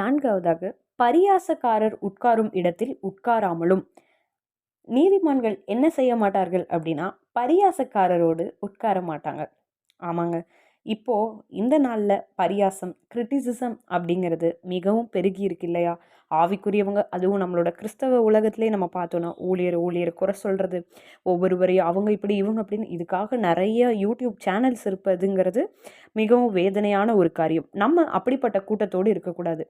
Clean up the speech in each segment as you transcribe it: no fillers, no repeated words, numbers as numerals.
4வதாக பரியாசக்காரர் உட்காரும் இடத்தில் உட்காராமலும். நீதிமான்கள் என்ன செய்ய மாட்டார்கள் அப்படின்னா, பரியாசக்காரரோடு உட்கார மாட்டாங்க. ஆமாங்க. இப்போ இந்த நாள்ல பரியாசம், கிரிட்டிசிசம் அப்படிங்கிறது மிகவும் பெருகி இருக்கு இல்லையா? ஆவிக்குரியவங்க அதுவும் நம்மளோட கிறிஸ்தவ உலகத்திலே நம்ம பார்த்தோம்னா, ஊழியர குறை சொல்றது, ஒவ்வொருவரையும் அவங்க இப்படி, இவங்க அப்படின்னு இதுக்காக நெறைய யூடியூப் சேனல்ஸ் இருப்பதுங்கிறது மிகவும் வேதனையான ஒரு காரியம். நம்ம அப்படிப்பட்ட கூட்டத்தோடு இருக்கக்கூடாது.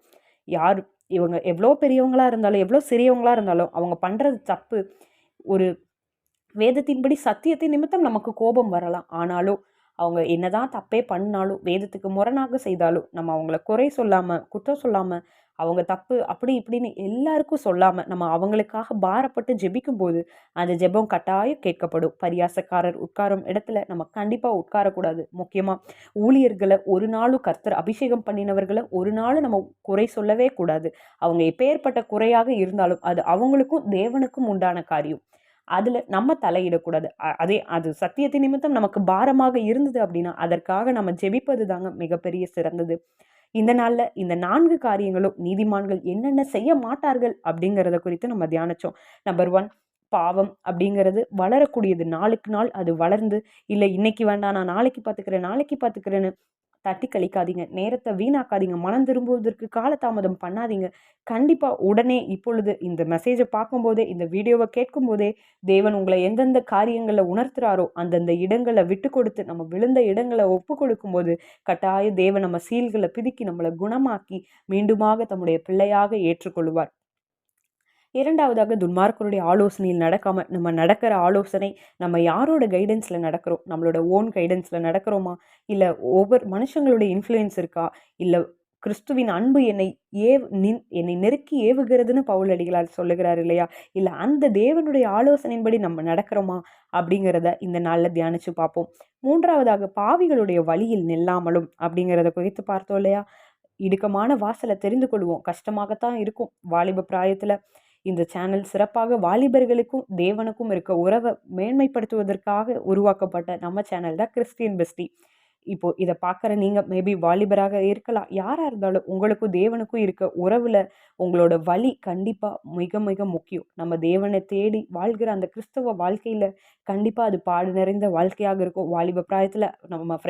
யார் இவங்க எவ்வளோ பெரியவங்களா இருந்தாலும், எவ்வளோ சிறியவங்களா இருந்தாலும், அவங்க பண்றது தப்பு. ஒரு வேதத்தின்படி சத்தியத்தின் நிமித்தம் நமக்கு கோபம் வரலாம். ஆனாலும், அவங்க என்னதான் தப்பே பண்ணாலும், வேதத்துக்கு முரணாக செய்தாலும், நம்ம அவங்கள குறை சொல்லாம, குற்றம் சொல்லாம, அவங்க தப்பு அப்படி இப்படின்னு எல்லாருக்கும் சொல்லாம, நம்ம அவங்களுக்காக பாரப்பட்டு ஜெபிக்கும்போது, அந்த ஜெபம் கட்டாயம் கேட்கப்படும். பரியாசக்காரர் உட்காரும் இடத்துல நம்ம கண்டிப்பா உட்காரக்கூடாது. முக்கியமா ஊழியர்கள ஒரு நாளும் கர்த்தர் அபிஷேகம் பண்ணினவர்கள ஒரு நாளும் நம்ம குறை சொல்லவே கூடாது. அவங்க எப்பேர்ப்பட்ட குறையாக இருந்தாலும், அது அவங்களுக்கும் தேவனுக்கும் உண்டான காரியம். அதுல நம்ம தலையிடக்கூடாது. அதே அது சத்தியத்தின் நிமித்தம் நமக்கு பாரமாக இருந்தது அப்படின்னா, அதற்காக நம்ம ஜெபிப்பது தாங்க மிகப்பெரிய சிறந்தது. இந்த நாள்ல இந்த 4 காரியங்களும் நீதிமான்கள் என்னென்ன செய்ய மாட்டார்கள் அப்படிங்கிறத குறித்து நம்ம தியானிச்சோம். நம்பர் 1 பாவம் அப்படிங்கிறது வளரக்கூடியது. நாளுக்கு நாள் அது வளர்ந்து, இல்ல இன்னைக்கு வேண்டாம் நான் நாளைக்கு பார்த்துக்கிறேன், நாளைக்கு பார்த்துக்கிறேன்னு தட்டி கழிக்காதீங்க. நேரத்த வீணாக்காதீங்க. மனம் திரும்புவதற்கு காலதாமதம் பண்ணாதீங்க. கண்டிப்பா உடனே இப்பொழுது இந்த மெசேஜ பார்க்கும்போதே, இந்த வீடியோவ கேட்கும்போதே, தேவன் உங்கள எந்தெந்த காரியங்கள்ல உணர்த்துறாரோ, அந்தந்த இடங்கள விட்டு கொடுத்து, நம்ம விழுந்த இடங்கள ஒப்பு கொடுக்கும்போது, கட்டாயம் தேவன் நம்ம சீல்கள பிதுக்கி நம்மள குணமாக்கி, மீண்டுமாக தம்முடைய பிள்ளையாக ஏற்றுக்கொள்வார். 2வதாக துன்மார்க்கருடைய ஆலோசனையில் நடக்காம, நம்ம நடக்கிற ஆலோசனை நம்ம யாரோட கைடன்ஸ்ல நடக்கிறோம்? நம்மளோட ஓன் கைடன்ஸ்ல நடக்கிறோமா? இல்ல ஒவ்வொரு மனுஷங்களுடைய இன்ஃப்ளூயன்ஸ் இருக்கா? இல்ல கிறிஸ்துவின் அன்பு என்னை நெருக்கி ஏவுகிறதுன்னு பவுல் அடிகளார் சொல்லுகிறார் இல்லையா? இல்ல அந்த தேவனுடைய ஆலோசனையின்படி நம்ம நடக்கிறோமா? அப்படிங்கிறத இந்த நாள்ல தியானிச்சு பார்ப்போம். 3வதாக பாவிகளுடைய வழியில் நில்லாமலும் அப்படிங்கிறத குறித்து பார்த்தோம் இல்லையா? இடுக்கமான வாசல தெரிந்து கொள்வோம். கஷ்டமாகத்தான் இருக்கும். வாலிப பிராயத்துல இந்த சேனல் சிறப்பாக வாலிபர்களுக்கும் தேவனுக்கும் இருக்க உறவை மேன்மைப்படுத்துவதற்காக உருவாக்கப்பட்ட நம்ம சேனல் தான் கிறிஸ்டியன் பெஸ்டி. இப்போ இதை பார்க்குற நீங்க மேபி வாலிபராக இருக்கலாம். யாரா இருந்தாலும் உங்களுக்கும் தேவனுக்கும் இருக்க உறவுல உங்களோட வழி கண்டிப்பா மிக மிக முக்கியம். நம்ம தேவனை தேடி வாழ்கிற அந்த கிறிஸ்தவ வாழ்க்கையில கண்டிப்பா அது பாடு நிறைந்த வாழ்க்கையாக இருக்கும். வாலிப பிராயத்துல நம்ம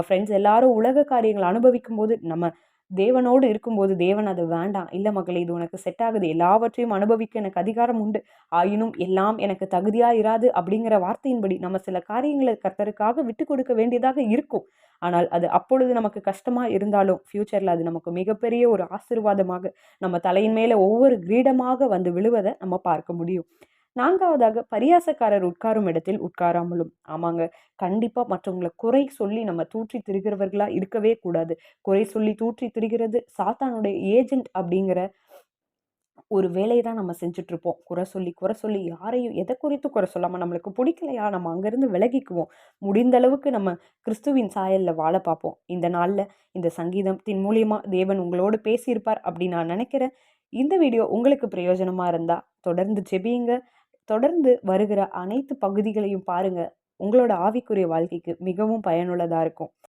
ஃப்ரெண்ட்ஸ் எல்லாரும் உலக காரியங்களை அனுபவிக்கும் போது நம்ம தேவனோடு இருக்கும்போது தேவன் அது வேண்டாம், இல்ல மகளே இது உனக்கு செட் ஆகுது, எல்லாவற்றையும் அனுபவிக்க எனக்கு அதிகாரம் உண்டு, ஆயினும் எல்லாம் எனக்கு தகுதியா இராது அப்படிங்கிற வார்த்தையின்படி நம்ம சில காரியங்களை கர்த்தருக்காக விட்டு கொடுக்க வேண்டியதாக இருக்கும். ஆனால் அது அப்பொழுது நமக்கு கஷ்டமா இருந்தாலும் ஃபியூச்சர்ல அது நமக்கு மிகப்பெரிய ஒரு ஆசீர்வாதமாக நம்ம தலையின் மேல ஒவ்வொரு கிரீடமாக வந்து விழுவதை நம்ம பார்க்க முடியும். 4வதாக பரியாசக்காரர் உட்காரும் இடத்தில் உட்காராமலும். ஆமாங்க. கண்டிப்பா மற்றவங்கள குறை சொல்லி நம்ம தூற்றி திரிகிறவர்களா இருக்கவே கூடாது. குறை சொல்லி தூற்றி திரிகிறது சாத்தானுடைய ஏஜென்ட் அப்படிங்கிற ஒரு வேலைய தான் நம்ம செஞ்சுட்ருப்போம். குறை சொல்லி யாரையும் எத குறித்து குறை சொல்லாம நம்மளுக்கு பிடிக்கலையா, நம்ம அங்கருந்து விலகிக்குவோம். முடிந்த அளவுக்கு நம்ம கிறிஸ்துவின் சாயல்ல வாழ பார்ப்போம். இந்த நாள்ல இந்த சங்கீதத்தின் மூலியமா தேவன் உங்களோடு பேசியிருப்பார் அப்படின்னு நான் நினைக்கிறேன். இந்த வீடியோ உங்களுக்கு பிரயோஜனமா இருந்தா தொடர்ந்து ஜெபியுங்க. தொடர்ந்து வருகிற அனைத்து பகுதிகளையும் பாருங்க. உங்களோட ஆவிக்குரிய வாழ்க்கைக்கு மிகவும் பயனுள்ளதா இருக்கும்.